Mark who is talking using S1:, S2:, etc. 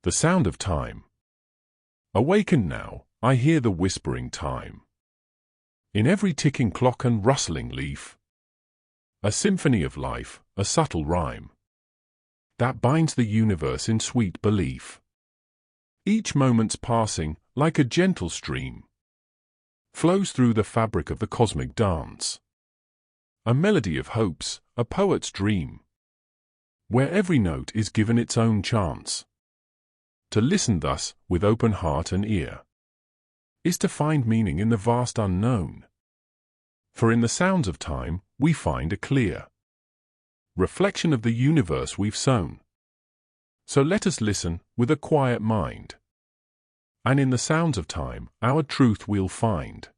S1: The sound of time. Awaken now, I hear the whispering time. In every ticking clock and rustling leaf, a symphony of life, a subtle rhyme, that binds the universe in sweet belief. Each moment's passing, like a gentle stream, flows through the fabric of the cosmic dance. A melody of hopes, a poet's dream, where every note is given its own chance. To listen thus, with open heart and ear, is to find meaning in the vast unknown. For in the sounds of time, we find a clear reflection of the universe we've sown. So let us listen with a quiet mind, and in the sounds of time, our truth we'll find.